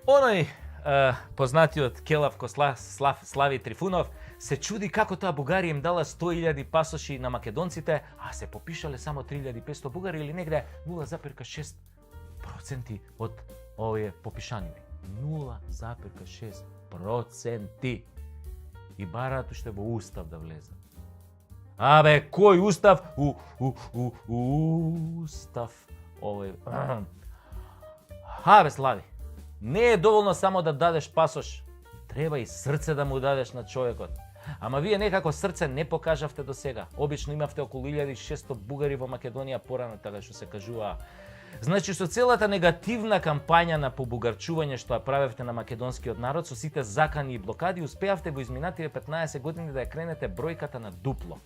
Оној познатиот келавко Слави Трифунов се чуди како таа Бугарија им дала 100.000 пасоши на македонците, а се попишале само 3.500 бугари или негде 0,6% од овие попишани. 0,6%. И бараат уште во устав да влезе. Абе, кој устав? Устав. Овој. Абе, Слави, не е доволно само да дадеш пасош. Треба и срце да му дадеш на човекот. Ама вие некако срце не покажавте до сега. Обично имавте околу 1600 бугари во Македонија порано, така што се кажува. Значи, со целата негативна кампања на побугарчување што ја правевте на македонскиот народ, со сите закани и блокади, успеавте во изминативе 15 години да ја кренете бројката на дупло.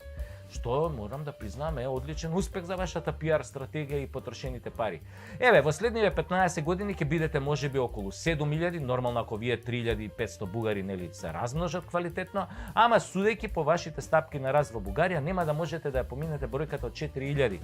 Што, морам да признам, е одличен успех за вашата пиар стратегија и потрошените пари. Еве, во следниве 15 години ќе бидете можеби околу 7.000, нормално ако вие 3.500 бугари нели се размножат квалитетно, ама судејќи по вашите стапки на раз во Бугарија, нема да можете да ја поминете бројката од 4.000.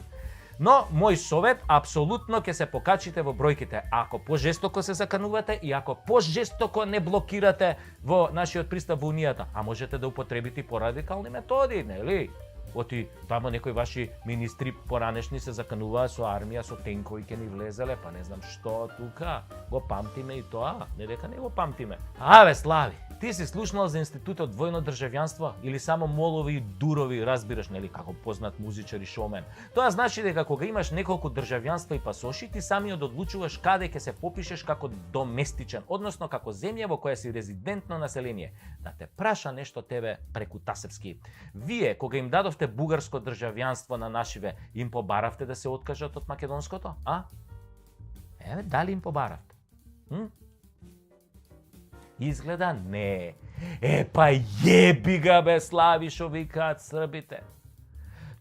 Но, мој совет, апсолутно ќе се покачите во бројките, ако пожестоко се заканувате и ако пожестоко не блокирате во нашиот пристап во Унијата, а можете да употребите порадикални методи, нели? Оти тамо некои ваши министри поранешни се закануваа со армија, со тенкови ќе ни влезеле, па не знам што тука. Го памтиме и тоа, не дека не го памтиме. Абе, Слави, ти си слушнал за институтот двојно државјанство или само молови и дурови разбираш, нели, како познат музичар и шоумен? Тоа значи дека кога имаш неколку државјанства и пасоши, ти самиот одлучуваш каде ќе се попишеш како доместичен, односно како земја во која си резидентно население. Да те праша нешто тебе преку Тасевски. Вие, кога им дадовте бугарско државјанство на нашиве, им побаравте да се откажат од македонското, а? Еве, дали им побаравте? Изгледа не. Па јеби га бе, Слави, шо викаат србите.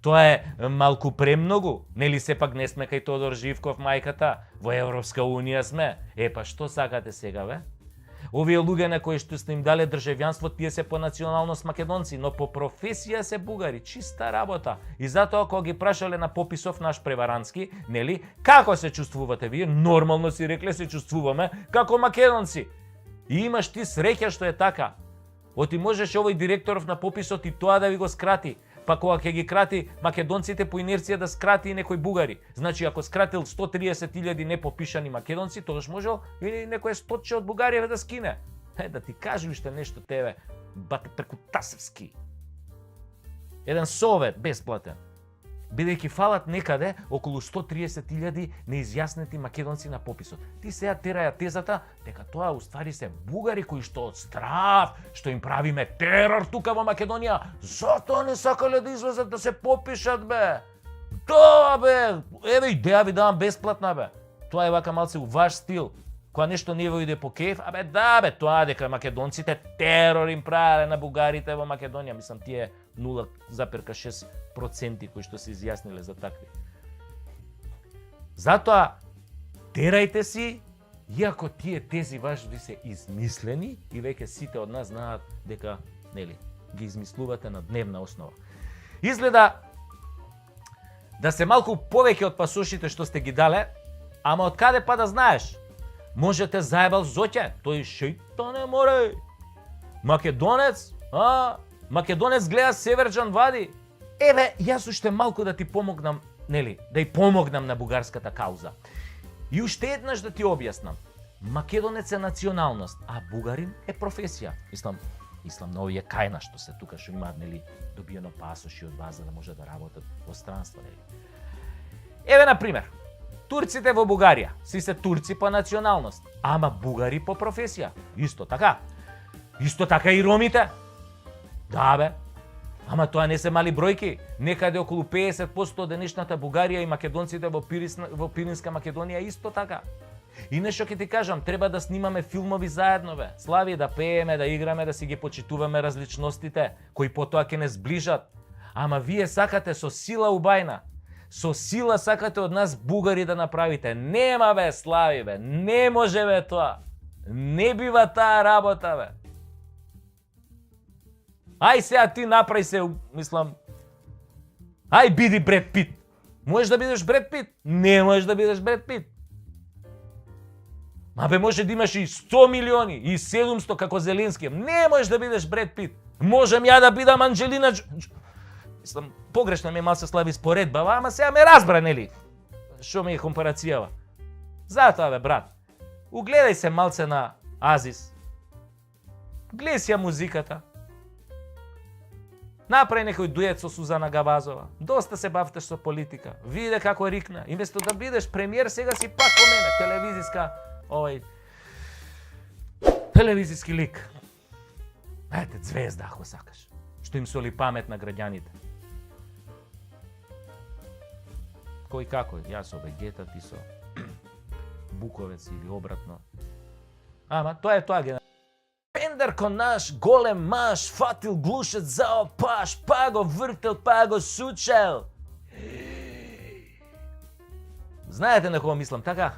Тоа е малку премногу, нели сепак не сме кај Тодор Живков мајката, во Европска Унија сме. Па што сакате сега, бе? Овие луѓе на кои што сте им дале државјанство, тие се по националност македонци, но по професија се бугари, чиста работа. И затоа кога ги прашале на пописов наш преварански, нели, како се чувствувате вие? Нормално си рекле се чувствуваме како македонци. И имаш ти среќа што е така. Оти можеш овој директоров на пописот и тоа да ви го скрати. Па кога ќе ги крати македонците по инерција да скрати и некои бугари. Значи ако скратил 130.000 непопишани македонци, тогаш можел и некое стотче од Бугарија да скине. Да ти кажи уште нешто тебе, бате преку Тасевски. Еден совет бесплатен. Бидејќи фалат некаде околу 130.000 неизјаснети македонци на пописот. Ти сега тераја тезата дека тоа уствари се бугари кои што од страв, што им правиме терор тука во Македонија, затоа не сакале да излезат да се попишат, бе. Да, бе, еве идеја ви давам бесплатна, бе. Тоа е вака малце у ваш стил. Кога нешто не во иде по кеф, да, бе, тоа дека македонците терор им правеле на бугарите во Македонија, мислам тие 0,6% кои што се изјасниле за такви. Затоа терајте си, иако тие тези ваши се измислени и веќе сите од нас знаат дека, нели, ги измислувате на дневна основа. Изгледа да се малку повеќе од пасошите што сте ги дале, ама од каде па да знаеш? Можете заебал Зоќе, тој шејтане море. Македонец, Македонец гледа Северџан вади. Еве, јас уште малку да ти помогнам, нели, да ја помогнам на бугарската кауза. И уште еднаш да ти објаснам. Македонец е националност, а бугарин е професија. Мислам на овие кајна што се тука, што имаат, нели, добиено пасоши од вас за да може да работат во странство, нели. Еве, на пример, турците во Бугарија си се турци по националност, ама бугари по професија. Исто така. Исто така и ромите. Да, бе. Ама тоа не се мали бројки. Некаде околу 50% од денешната Бугарија и македонците во Пиринска Македонија исто така. И нешто ќе ти кажам, треба да снимаме филмови заедно, бе. Слави, да пееме, да играме, да си ги почитуваме различностите, кои потоа ќе не сближат. Ама вие сакате со сила убајна. Со сила сакате од нас бугари да направите. Нема, бе, Слави, бе. Не може, бе, тоа. Не бива таа работа, бе. Ај сега ти направи се, мислам. Ај биди Бред Пит. Можеш да бидеш Бред Пит? Не можеш да бидеш Бред Пит. Ма бе, може да имаш и 100 милиони, и 700 како Зеленски. Не можеш да бидеш Бред Пит. Можем ја да бидам Анджелина Мислам, погрешна ми е малце слаби споредба, ама сега ме разбра, нели? Шо ми е компарацијава? Затоа, бе, брат, угледај се малце на Азис. Гледај си ја музиката. Направи некој дует со Сузана Гавазова. Доста се бавтеш со политика. Виде како рикна. И вместо да бидеш премиер, сега си пак ко мене. Телевизиски лик. Ете, звезда, ако сакаш. Што им соли памет на граѓаните. Кој како? Јас со Вегета, ти со Буковец или обратно. Ама, тоа е тоа генерал. Пендерко наш, голем маш, фатил глушец зао паш, па го вртел, па го сучел. Знаете на кого мислам, така?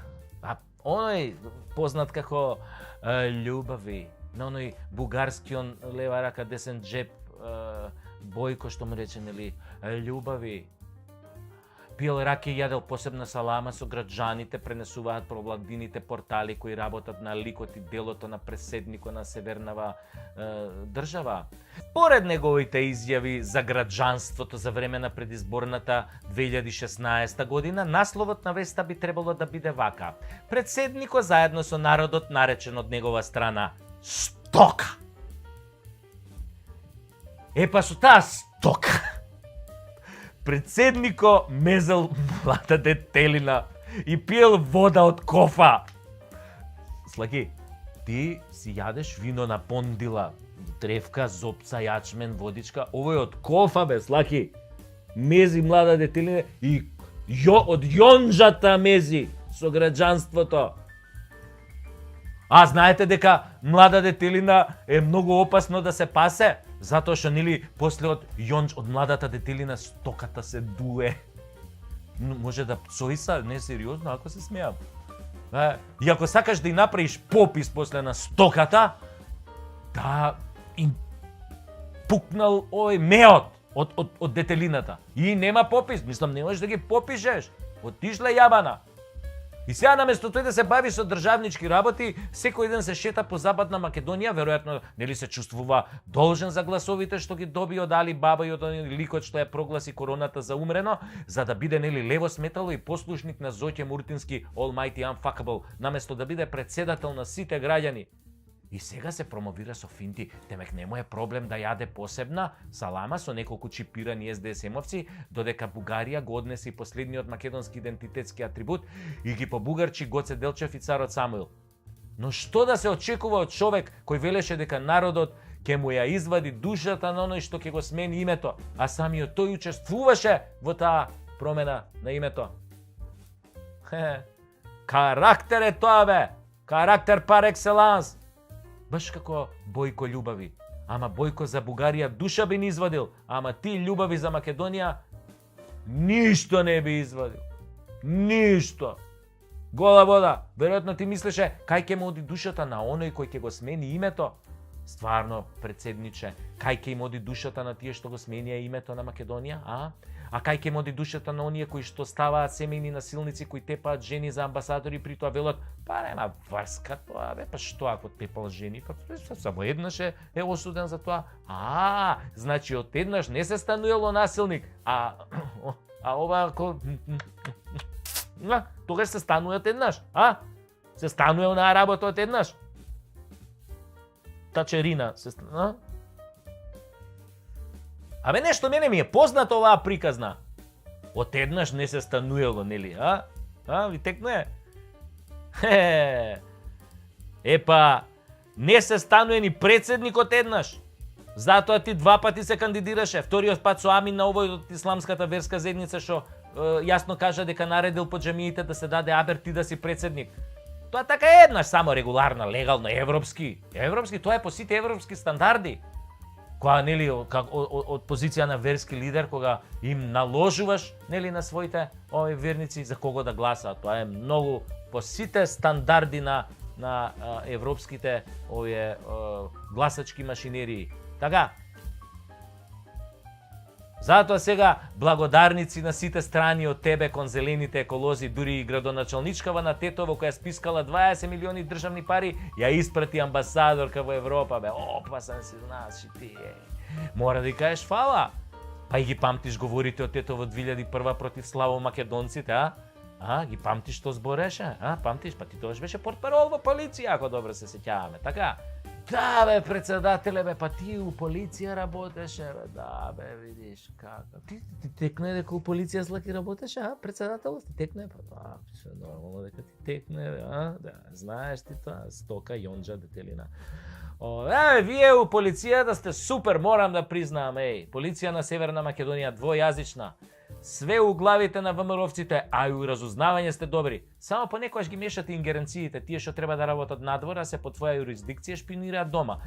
Оној познат како Љубави, на оној бугарскион лева рака, десен джеб, Бојко што му рече, нели, Љубави. Пиел раке и јадел посебна салама со граѓаните, пренесуваат провладините портали кои работат на ликот и делото на преседникот на Севернава држава. Поред неговите изјави за граѓанството за време на предизборната 2016 година, насловот на веста би требало да биде вака: Председникот заедно со народот, наречен од негова страна стока. Епа со таа стока председнико мезел млада детелина и пиел вода од кофа. Слаки, ти си јадеш вино на пондила, тревка, зопца, јачмен, водичка, овој од кофа, бе, Слаки. Мези млада детелина и од јонџата мези со граѓанството. А знаете дека млада детелина е многу опасно да се пасе? Затоа што, нели, после од младата детелина стоката се дуе. Може да пцоиса, не сериозно, ако се смеам. И ако сакаш да и направиш попис после на стоката, да им пукнал овој меот од детелината. И нема попис, мислам, не можеш да ги попишеш. Отишла јабана. И сега наместо тој да се бави со државнички работи, секој ден се шета по Западна Македонија, веројатно нели се чувствува должен за гласовите што ги доби од Али Баба и од ликот што ја прогласи короната за умрено, за да биде нели лево сметало и послушник на Зоќе Муртински, Almighty Unfuckable, наместо да биде председател на сите граѓани. И сега се промовира со финти, темек не му е проблем да јаде посебна салама со неколку чипирани СДСМовци, додека Бугарија го однесе и последниот македонски идентитетски атрибут и ги побугарчи Гоце Делчев и царот Самуил. Но што да се очекува од човек кој велеше дека народот ќе му ја извади душата на оној што ќе го смени името, а самиот тој учествуваше во таа промена на името? Карактер е тоа, бе! Карактер пар екселанс! Баш како Бојко Љубави. Ама Бојко за Бугарија душа би ни извадил, ама ти Љубави за Македонија ништо не би извадил. Ништо. Гола вода. Веројатно ти мислеше кај ќе му оди душата на оној кој ќе го смени името. Стварно, председниче, кај ќе им оди душата на тие што го сменија името на Македонија, а? А кај ќе им оди душата на оние кои што ставаат семејни насилници, кои тепаат жени за амбасадори, при тоа велат, па нема врска тоа, бе, па што ако тепал жени, па само еднаш е осуден за тоа. Значи од еднаш не се стануело насилник, а ова ако тогаш се станува од еднаш, а? Се станува на работа од еднаш. Тачерина се станува. Абе, нешто мене ми е познато оваа приказна. Од еднаш не се стануело, нели, а? Ви текнуе? Епа, не се стануе ни председник од еднаш. Затоа ти два пати се кандидираше. Вториот пат со Амин на овој од исламската верска заедница што јасно кажа дека наредил по џамиите да се даде абер ти да си председник. Тоа така е еднаш, само регуларна, легално, европски. Европски, тоа е по сите европски стандарди. Кога, нели, од позиција на верски лидер, кога им наложуваш, нели, на своите верници за кого да гласаат. Тоа е многу по сите стандарди на европските гласачки машинерии. Така. Затоа сега благодарници на сите страни од тебе кон зелените еколози, дури и градоначалничкава на Тетово која спискала 20 милиони државни пари, ја испрати амбасадорка во Европа, бе. Опа, сам си знаеш и ти. Мора да ја кажеш фала. Па и ги памтиш говорите од Тетово 2001 против славо македонците, а? Ги памтиш што збореше? Памтиш? Па ти тогаш беше портпарол во полиција, ако добро се сеќаваме, така? Да, бе, председателе, бе, па ти у полиција работеше, бе, да, бе, видиш, како. Ти текне дека у полиција злаки работеше, председател, ти текне, па да, се нормално дека ти текне, бе, да, знаеш ти тоа, стока, јонџа, детелина. Вие у полицијата сте супер, морам да признам, полиција на Северна Македонија двојазична. Све у главите на ВМРО-вците, а и у разузнавање сте добри. Само понекогаш ги мешате ингеренциите, тие што треба да работат надвор, а се по твоја юрисдикција шпинираат дома.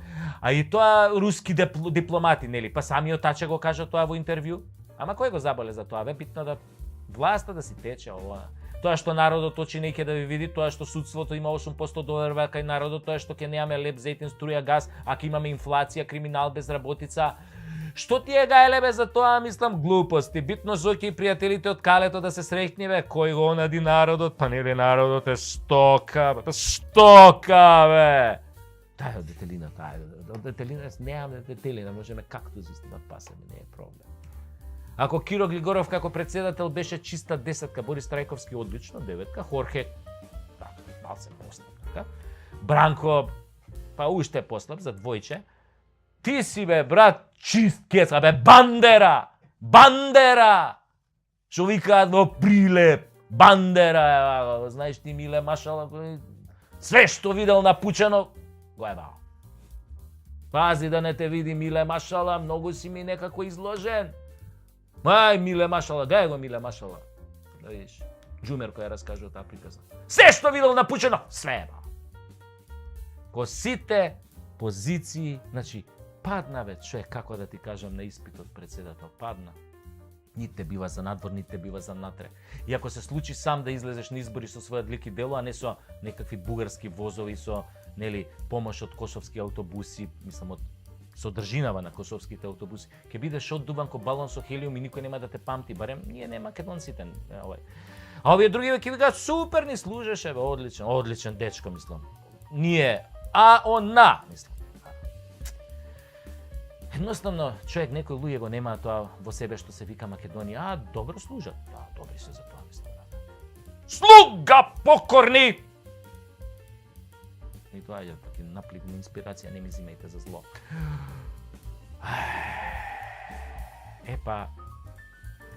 А и тоа руски дипломати, нели? Па самиот Таче го кажа тоа во интервју. Ама кој го заболе за тоа? Бе, битно да власта да си тече ова. Тоа што народот очи неќе да ви види, тоа што судството има 8% доверба кај народот, тоа што ќе немаме леп, зетин, струја, газ, ако имаме инфлација, криминал, безработица. Што ти е гајле бе за тоа, мислам, глупости. Битно Зоки и пријателите од Калето да се среќни бе, кој го онади народот, па нели народот е стока, бе, бе. Тај од детелина, од детелина, немаме детелина, можеме кактуси да пасеме, не е проблем. Ако Киро Глигоров како председател беше чиста десетка, Борис Трајковски одлично, деветка, Хорхе, мал се послаб, така? Бранко, па уште послаб за двојче. Ти си бе, брат, чист кеца, бе, Бандера! Што викаат во Прилеп, Бандера, знаеш ти Миле Машала, све што видел напучено, го е бал. Пази да не те види Миле Машала, многу си ми некако изложен. Миле Машала, гај го Миле Машала. Да видиш, Джумер која раскажува таа приказна. Се што видел напучено, све е бал. Ко сите позиции, значи, падна бе, човек, како да ти кажам, на испитот председател, падна. Ните бива за надвор, ните бива за натре. И ако се случи сам да излезеш на избори со својот лик и дело, а не со некакви бугарски возови, со, нели, помош од косовски автобуси, мислам, од содржинава на косовските автобуси, ќе бидеш оддуван ко балон со хелиум и никој нема да те памти, барем ние не македонците, овој. А овие други ќе викаат супер ни служеше, бе, одличен дечко, мислам. Ние, мислам. Едноставно, човек, некои луѓе го немаат тоа во себе што се вика Македонија, добро служат. Да, добри се за тоа, мислам. Слуга покорни! И тоа е таки напливна инспирација, не ми зимајте за зло. Епа,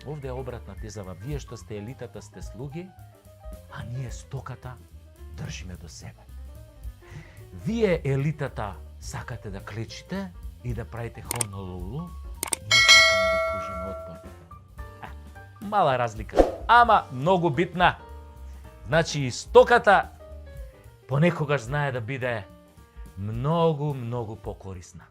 овде е обратна тезава. Вие што сте елитата сте слуги, а ние стоката држиме до себе. Вие елитата сакате да клечите и да правите хонолулу, ние сакаме да пружиме отпор. Мала разлика, ама многу битна. Значи и стоката понекогаш знае да биде многу покорисна.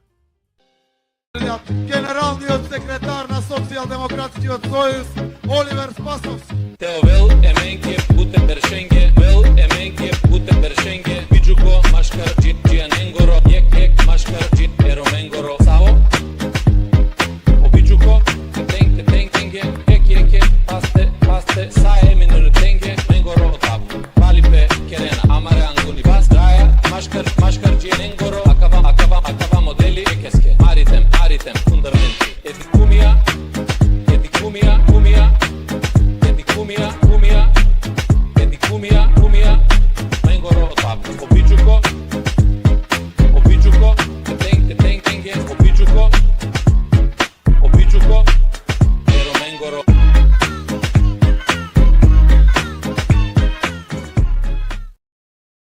Генералниот секретар на Социјалдемократскиот сојуз Оливер Спасовски. Теовел Еменке Гутенберг Шенген